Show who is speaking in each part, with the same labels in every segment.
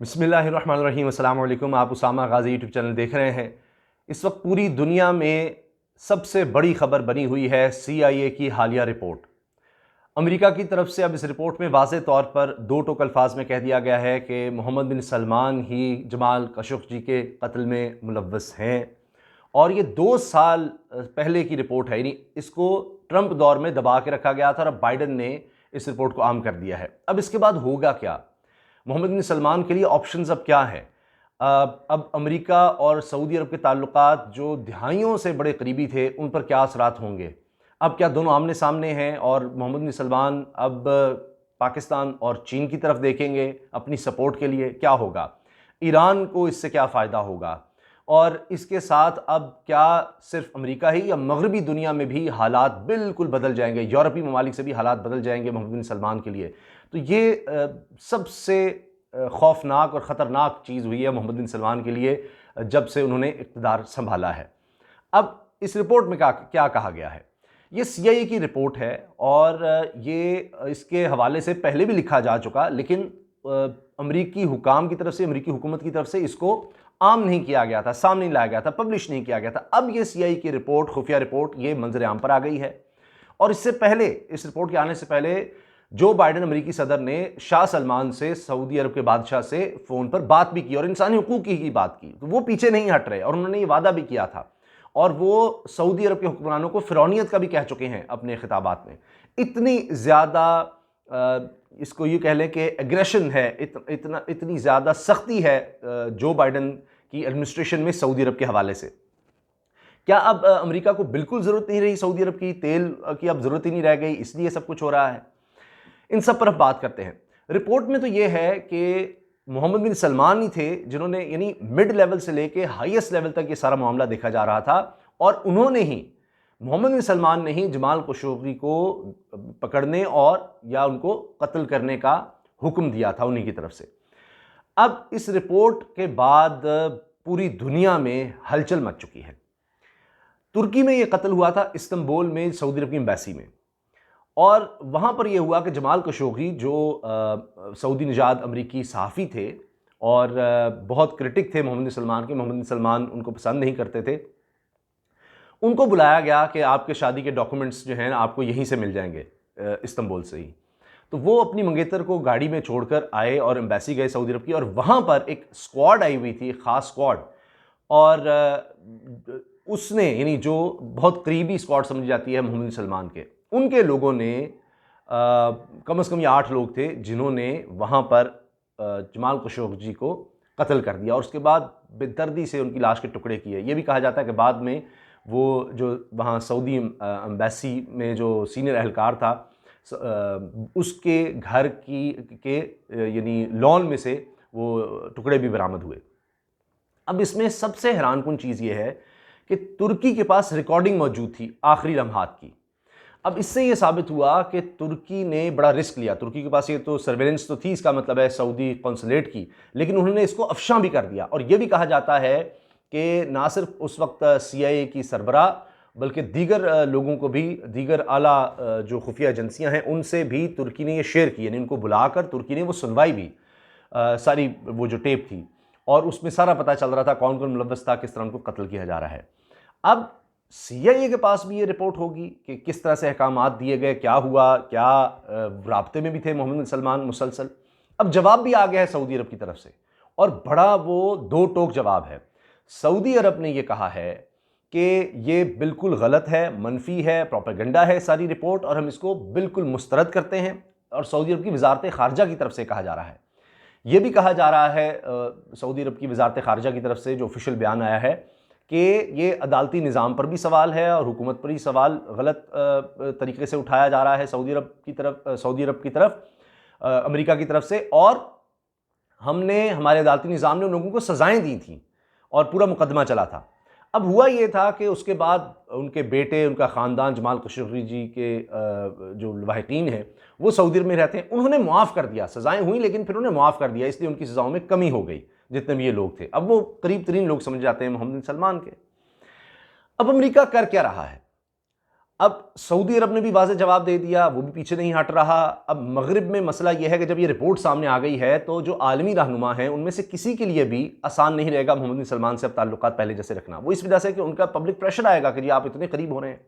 Speaker 1: बिस्मिल्लाहिर्रहमानिर्रहीम। अस्सलाम वालेकुम। आप उसामा गाज़ी यूट्यूब चैनल देख रहे हैं। इस वक्त पूरी दुनिया में सबसे बड़ी खबर बनी हुई है CIA की हालिया रिपोर्ट। अमेरिका की तरफ से अब इस रिपोर्ट में वाज़े तौर पर दो टोक अल्फाज में कह दिया गया है कि मोहम्मद बिन सलमान ही जमाल खशोगी के कत्ल में मुलव्वस हैं। और ये 2 साल पहले की रिपोर्ट है, यानी इसको ट्रंप दौर में दबा के रखा गया था और अब बाइडन ने इस रिपोर्ट को आम कर दिया है। अब इसके बाद होगा क्या? मोहम्मद बिन सलमान के लिए ऑप्शंस अब क्या हैं? अब अमेरिका और सऊदी अरब के ताल्लुकात जो दहाइयों से बड़े करीबी थे, उन पर क्या असरात होंगे? अब क्या दोनों आमने सामने हैं और मोहम्मद बिन सलमान अब पाकिस्तान और चीन की तरफ देखेंगे अपनी सपोर्ट के लिए? क्या होगा? ईरान को इससे क्या फ़ायदा होगा? और इसके साथ अब क्या सिर्फ अमेरिका ही या मगरबी दुनिया में भी हालात बिल्कुल बदल जाएंगे? यूरोपीय ममालिक से भी हालात बदल जाएंगे मोहम्मद बिन सलमान के लिए? तो ये सबसे खौफनाक और ख़तरनाक चीज़ हुई है मोहम्मद बिन सलमान के लिए जब से उन्होंने इक़्तिदार संभाला है। अब इस रिपोर्ट में क्या कहा गया है? ये CIA की रिपोर्ट है और ये इसके हवाले से पहले भी लिखा जा चुका, लेकिन अमरीकी हुकाम की तरफ से, अमरीकी हुकूमत की तरफ से इसको आम नहीं किया गया था, सामने नहीं लाया गया था, पब्लिश नहीं किया गया था। अब ये CIA की रिपोर्ट, खुफिया रिपोर्ट, ये मंजर आम पर आ गई है। और इससे पहले, इस रिपोर्ट के आने से पहले, जो बाइडन अमेरिकी सदर ने शाह सलमान से, सऊदी अरब के बादशाह से फ़ोन पर बात भी की और इंसानी हुकूक की ही बात की। तो वो पीछे नहीं हट रहे और उन्होंने ये वादा भी किया था और वो सऊदी अरब के हुक्मरानों को फ़िरौनियत का भी कह चुके हैं अपने खिताबात में। इतनी ज़्यादा इसको ये कह लें कि एग्रेशन है, इतनी ज़्यादा सख्ती है जो बाइडन की एडमिनिस्ट्रेशन में सऊदी अरब के हवाले से। क्या अब अमेरिका को बिल्कुल ज़रूरत नहीं रही सऊदी अरब की? तेल की अब ज़रूरत ही नहीं रह गई, इसलिए सब कुछ हो रहा है? इन सब पर अब बात करते हैं। रिपोर्ट में तो ये है कि मोहम्मद बिन सलमान ही थे जिन्होंने, यानी मिड लेवल से लेके हाईएस्ट लेवल तक ये सारा मामला देखा जा रहा था और उन्होंने ही, मोहम्मद बिन सलमान ने ही जमाल खशोगी को पकड़ने और या उनको कत्ल करने का हुक्म दिया था उन्हीं की तरफ से। अब इस रिपोर्ट के बाद पूरी दुनिया में हलचल मच चुकी है। तुर्की में ये कत्ल हुआ था, इस्तांबुल में, सऊदी अरब की एम्बेसी में, और वहाँ पर यह हुआ कि जमाल खशोगी जो सऊदी निजात अमरीकी सहाफ़ी थे और बहुत क्रिटिक थे मोहम्मद बिन सलमान के, मोहम्मद बिन सलमान उनको पसंद नहीं करते थे, उनको बुलाया गया कि आपके शादी के डॉक्यूमेंट्स जो हैं आपको यहीं से मिल जाएंगे, इस्तांबुल से ही। तो वो अपनी मंगेतर को गाड़ी में छोड़कर आए और एम्बेसी गए सऊदी अरब की, और वहाँ पर एक स्क्वाड आई हुई थी, ख़ास स्क्वाड, और उसने, यानी जो बहुत करीबी स्क्वाड समझी जाती है मोहम्मद बिन सलमान के, उनके लोगों ने कम से कम ये 8 लोग थे जिन्होंने वहाँ पर जमाल खशोगी को कत्ल कर दिया और उसके बाद बेदर्दी से उनकी लाश के टुकड़े किए। ये भी कहा जाता है कि बाद में वो जो वहाँ सऊदी एम्बेसी में जो सीनियर एहलकार था, उसके घर के यानी लॉन में से वो टुकड़े भी बरामद हुए। अब इसमें सबसे हैरानकुन चीज़ ये है कि तुर्की के पास रिकॉर्डिंग मौजूद थी आखिरी लम्हात की। अब इससे ये साबित हुआ कि तुर्की ने बड़ा रिस्क लिया। तुर्की के पास ये तो सर्वेलेंस तो थी, इसका मतलब है सऊदी कौंसलेट की, लेकिन उन्होंने इसको अफशां भी कर दिया। और ये भी कहा जाता है कि ना सिर्फ उस वक्त CIA की सरबरा, बल्कि दीगर लोगों को भी, दीगर आला जो खुफिया एजेंसियां हैं उनसे भी तुर्की ने ये शेयर की, यानी उनको बुलाकर तुर्की ने वो सुनवाई भी, सारी वो जो टेप थी, और उसमें सारा पता चल रहा था कौन कौन मुलव्वस था, किस तरह उनको कत्ल किया जा रहा है। अब CIA के पास भी ये रिपोर्ट होगी कि किस तरह से अहकामात दिए गए, क्या हुआ, क्या राब्ते में भी थे मोहम्मद बिन सलमान मुसलसल। अब जवाब भी आ गया है सऊदी अरब की तरफ से, और बड़ा वो दो टोक जवाब है। सऊदी अरब ने यह कहा है कि ये बिल्कुल गलत है, मनफी है, प्रोपेगेंडा है सारी रिपोर्ट, और हम इसको बिल्कुल मुस्तरद करते हैं। और सऊदी अरब की वजारत खारजा की तरफ से कहा जा रहा है, यह भी कहा जा रहा है सऊदी अरब की वजारत खारजा की तरफ से जो ऑफिशियल बयान आया है कि ये अदालती निज़ाम पर भी सवाल है और हुकूमत पर ही सवाल गलत तरीके से उठाया जा रहा है सऊदी अरब की तरफ, अमेरिका की तरफ से, और हमारे अदालती निज़ाम ने उन लोगों को सज़ाएं दी थी और पूरा मुकदमा चला था। अब हुआ ये था कि उसके बाद उनके बेटे, उनका ख़ानदान, जमाल खशोगी जी के जो लवाहिकीन हैं वो सऊदी अरब में रहते हैं, उन्होंने मुआफ़ कर दिया। सज़ाएँ हुई लेकिन फिर उन्होंने मुआफ़ कर दिया, इसलिए उनकी सज़ाओं में कमी हो गई जितने भी ये लोग थे। अब वो करीब तरीन लोग समझ जाते हैं मोहम्मद बिन सलमान के। अब अमेरिका कर क्या रहा है? अब सऊदी अरब ने भी वाज़ेह जवाब दे दिया, वो भी पीछे नहीं हट रहा। अब मगरिब में मसला यह है कि जब ये रिपोर्ट सामने आ गई है तो जो आलमी रहनुमा हैं उनमें से किसी के लिए भी आसान नहीं रहेगा मोहम्मद बिन सलमान से अब ताल्लुकात पहले जैसे रखना। वो इस वजह से कि उनका पब्लिक प्रेशर आएगा कि जी आप इतने करीब हो रहे हैं।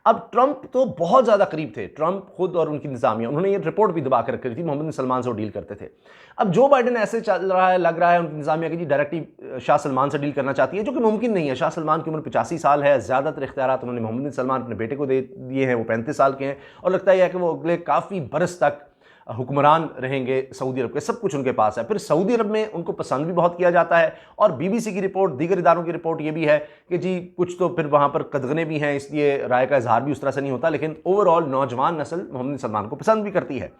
Speaker 1: अब ट्रंप तो बहुत ज़्यादा करीब थे, ट्रंप खुद और उनकी इंतजामिया, उन्होंने ये रिपोर्ट भी दबा कर रखी थी, मोहम्मद बिन सलमान से वो डील करते थे। अब जो बाइडेन ऐसे चल रहा है, लग रहा है उनकी इंतजामिया की जी डायरेक्टली शाह सलमान से डील करना चाहती है, जो कि मुमकिन नहीं है। शाह सलमान की उम्र 85 साल है, ज़्यादातर इख्तियारात उन्होंने मोहम्मद बिन सलमान अपने बेटे को दे दिए हैं, वो 35 साल के हैं, और लगता है कि वो अगले काफ़ी बरस तक हुक्मरान रहेंगे सऊदी अरब के, सब कुछ उनके पास है। फिर सऊदी अरब में उनको पसंद भी बहुत किया जाता है, और बीबीसी की रिपोर्ट, दीगर इदारों की रिपोर्ट ये भी है कि जी कुछ तो फिर वहाँ पर कदगने भी हैं, इसलिए राय का इजहार भी उस तरह से नहीं होता, लेकिन ओवरऑल नौजवान नस्ल मोहम्मद बिन सलमान को पसंद भी करती है,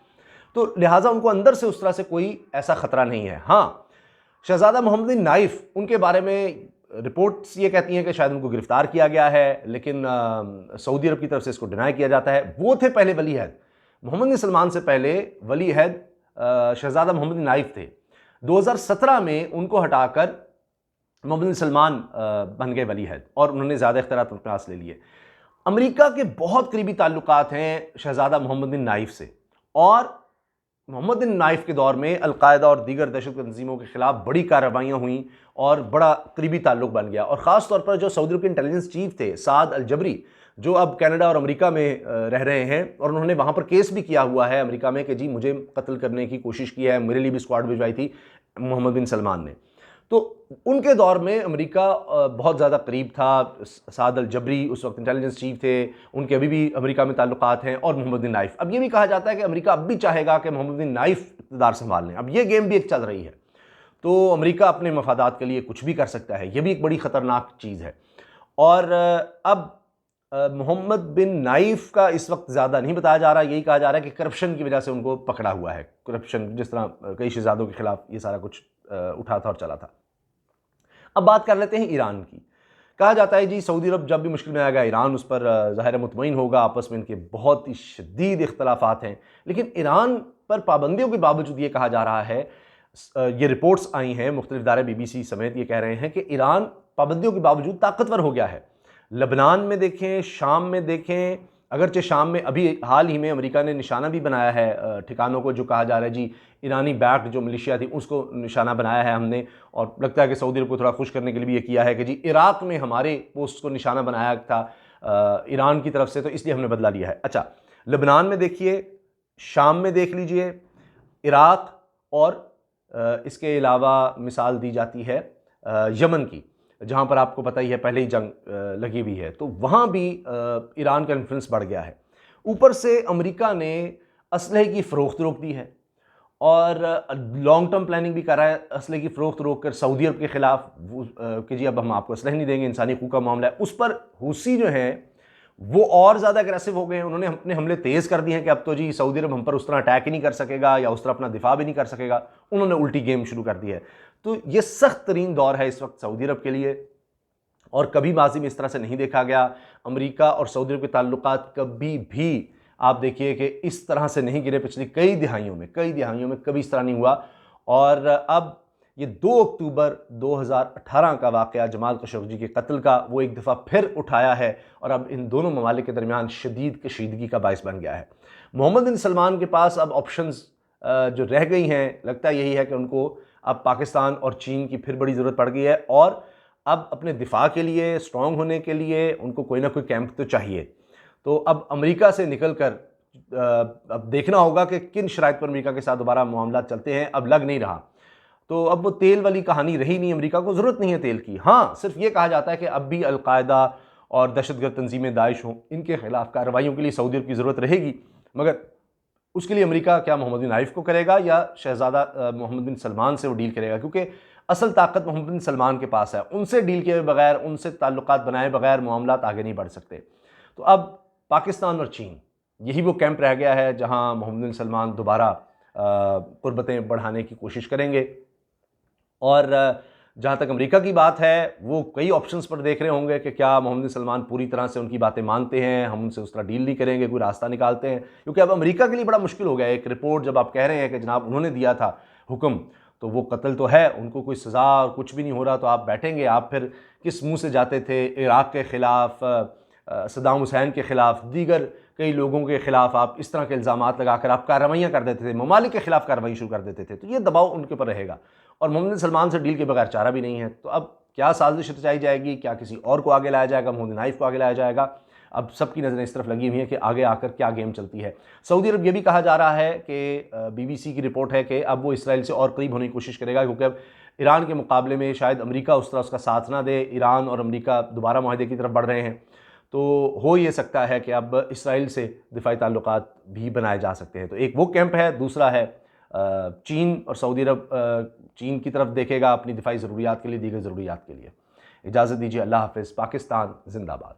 Speaker 1: तो लिहाजा उनको अंदर से उस तरह से कोई ऐसा खतरा नहीं है। हाँ, शहजादा मोहम्मद बिन नाइफ, उनके बारे में रिपोर्ट्स ये कहती हैं कि शायद उनको गिरफ्तार किया गया है, लेकिन सऊदी अरब की तरफ से इसको डिनाई किया जाता है। वो थे पहले वली अहद, मोहम्मद बिन सलमान से पहले वली अहद शहजादा मोहम्मद बिन नाइफ थे। 2017 में उनको हटाकर मोहम्मद बिन सलमान बन गए वली अहद, और उन्होंने ज़्यादा इख्तियारात अपने पास ले लिए। अमेरिका के बहुत करीबी ताल्लुकात हैं शहजादा मोहम्मद बिन नाइफ से, और मोहम्मद बिन नाइफ के दौर में अलकायदा और दीगर दहशत तंजीमों के खिलाफ बड़ी कार्रवाइयाँ हुई और बड़ा करीबी ताल्लुक बन गया। और ख़ास तौर पर जो सऊदी अरब के इंटेलिजेंस चीफ थे साद अल जबरी, जो अब कनाडा और अमेरिका में रह रहे हैं, और उन्होंने वहाँ पर केस भी किया हुआ है अमेरिका में कि जी मुझे कत्ल करने की कोशिश की है, मेरे लिए भी स्क्वाड भिजवाई थी मोहम्मद बिन सलमान ने। तो उनके दौर में अमेरिका बहुत ज़्यादा करीब था। साद अल जबरी उस वक्त इंटेलिजेंस चीफ थे, उनके अभी भी अमेरिका में ताल्लुकात हैं, और मोहम्मद बिन नाइफ। अब ये भी कहा जाता है कि अमेरिका अब भी चाहेगा कि मोहम्मद बिन नाइफ इक़्तिदार संभाल लें। अब ये गेम भी एक चल रही है, तो अमेरिका अपने मफादात के लिए कुछ भी कर सकता है, ये भी एक बड़ी ख़तरनाक चीज़ है। और अब मोहम्मद बिन नाइफ का इस वक्त ज़्यादा नहीं बताया जा रहा, यही कहा जा रहा है कि करप्शन की वजह से उनको पकड़ा हुआ है। करप्शन, जिस तरह कई शहजादों के खिलाफ ये सारा कुछ उठा था और चला था। अब बात कर लेते हैं ईरान की। कहा जाता है जी सऊदी अरब जब भी मुश्किल में आएगा, ईरान उस पर ज़ाहिर मुतमईन होगा, आपस में इनके बहुत ही शदीद इख्तलाफात हैं। लेकिन ईरान पर पाबंदियों के बावजूद ये कहा जा रहा है, ये रिपोर्ट्स आई हैं, मुख्तलिफ इदारे BBC समेत ये कह रहे हैं कि ईरान पाबंदियों के बावजूद ताकतवर हो गया है। लबनान में देखें, शाम में देखें, अगरचे शाम में अभी हाल ही में अमेरिका ने निशाना भी बनाया है ठिकानों को, जो कहा जा रहा है जी ईरानी बैक्ड जो मिलिशिया थी उसको निशाना बनाया है हमने, और लगता है कि सऊदी अरब को थोड़ा खुश करने के लिए भी ये किया है कि जी इराक़ में हमारे पोस्ट को निशाना बनाया था ईरान की तरफ से, तो इसलिए हमने बदला लिया है। अच्छा, लबनान में देखिए, शाम में देख लीजिए, इराक़, और इसके अलावा मिसाल दी जाती है यमन की, जहाँ पर आपको पता ही है पहले ही जंग लगी हुई है, तो वहाँ भी ईरान का इन्फ्लुएंस बढ़ गया है। ऊपर से अमेरिका ने असलहे की फ़रोख्त रोक दी है, और लॉन्ग टर्म प्लानिंग भी कर रहा है असलहे की फ़रोख्त रोक कर सऊदी अरब के ख़िलाफ़ कि जी अब हम आपको असलहे नहीं देंगे, इंसानी हकूक़ का मामला है। उस पर हूसी जो हैं वो और ज़्यादा अग्रेसिव हो गए हैं, उन्होंने अपने हमले तेज़ कर दिए हैं कि अब तो जी सऊदी अरब हम पर उस तरह अटैक ही नहीं कर सकेगा या उस तरह अपना दिफा भी नहीं कर सकेगा, उन्होंने उल्टी गेम शुरू कर दी है। तो ये सख्त तरीन दौर है इस वक्त सऊदी अरब के लिए, और कभी माजी में इस तरह से नहीं देखा गया। अमेरिका और सऊदी अरब के ताल्लुकात कभी भी आप देखिए कि इस तरह से नहीं गिरे, पिछली कई दिहाइयों में कभी इस तरह नहीं हुआ। और अब ये 2 अक्टूबर 2018 का वाक़या जमाल खशोगी के कत्ल का, वो एक दफ़ा फिर उठाया है, और अब इन दोनों ममालिक के दरमियान शदीद कशीदगी का बायस बन गया है। मोहम्मद बिन सलमान के पास अब ऑप्शंस जो रह गई हैं, लगता यही है कि उनको अब पाकिस्तान और चीन की फिर बड़ी ज़रूरत पड़ गई है, और अब अपने दिफा के लिए, स्ट्रॉन्ग होने के लिए उनको कोई ना कोई कैंप तो चाहिए। तो अब अमेरिका से निकल कर अब देखना होगा कि किन शराइत पर अमेरिका के साथ दोबारा मामला चलते हैं। अब लग नहीं रहा, तो अब वो तेल वाली कहानी रही नहीं, अमेरिका को ज़रूरत नहीं है तेल की। हाँ, सिर्फ ये कहा जाता है कि अब भी अलकायदा और दहशतगर्द तंजीमें दाइश हों, इनके खिलाफ कार्रवाइयों के लिए सऊदी अरब की ज़रूरत रहेगी, मगर उसके लिए अमेरिका क्या मोहम्मद बिन नाइफ को करेगा या शहजादा मोहम्मद बिन सलमान से वो डील करेगा, क्योंकि असल ताकत मोहम्मद बिन सलमान के पास है। उनसे डील किए बगैर, उनसे ताल्लुकात बनाए बगैर मामलात आगे नहीं बढ़ सकते। तो अब पाकिस्तान और चीन, यही वो कैंप रह गया है जहां मोहम्मद बिन सलमान दोबारा कुर्बतें बढ़ाने की कोशिश करेंगे। और जहाँ तक अमेरिका की बात है, वो कई ऑप्शंस पर देख रहे होंगे कि क्या मोहम्मद बिन सलमान पूरी तरह से उनकी बातें मानते हैं, हम उनसे उस तरह डील नहीं करेंगे, कोई रास्ता निकालते हैं, क्योंकि अब अमेरिका के लिए बड़ा मुश्किल हो गया है। एक रिपोर्ट जब आप कह रहे हैं कि जनाब उन्होंने दिया था हुक्म, तो वो कत्ल तो है, उनको कोई सज़ा और कुछ भी नहीं हो रहा, तो आप बैठेंगे, आप फिर किस मुंह से जाते थे इराक़ के ख़िलाफ़ सद्दाम हुसैन के ख़िलाफ़, दीगर कई लोगों के ख़िलाफ़ आप इस तरह के इल्ज़ामात लगाकर आप कार्रवाइयाँ कर देते थे, ममालिक के ख़िलाफ़ कार्रवाई शुरू कर देते थे, तो ये दबाव उनके ऊपर रहेगा। और मोहम्मद सलमान से डील के बगैर चारा भी नहीं है। तो अब क्या साजिश रचाई जाएगी, क्या किसी और को आगे लाया जाएगा, मोहम्मद नाइफ को आगे लाया जाएगा, अब सबकी नज़रें इस तरफ लगी हुई हैं कि आगे आकर क्या गेम चलती है। सऊदी अरब ये भी कहा जा रहा है कि BBC की रिपोर्ट है कि अब वो इसराइल से और करीब होने की कोशिश करेगा, क्योंकि अब ईरान के मुकाबले में शायद अमेरिका उस तरह उसका साथ ना दे, ईरान और अमेरिका दोबारा माहदे की तरफ बढ़ रहे हैं। तो हो ये सकता है कि अब इसराइल से दिफाई ताल्लुकात भी बनाए जा सकते हैं। तो एक वो कैंप है, दूसरा है चीन और सऊदी अरब चीन की तरफ देखेगा अपनी दिफाई ज़रूरियात के लिए, दीगर ज़रूरियात के लिए। इजाज़त दीजिए, अल्लाह हाफ़िज़। पाकिस्तान जिंदाबाद।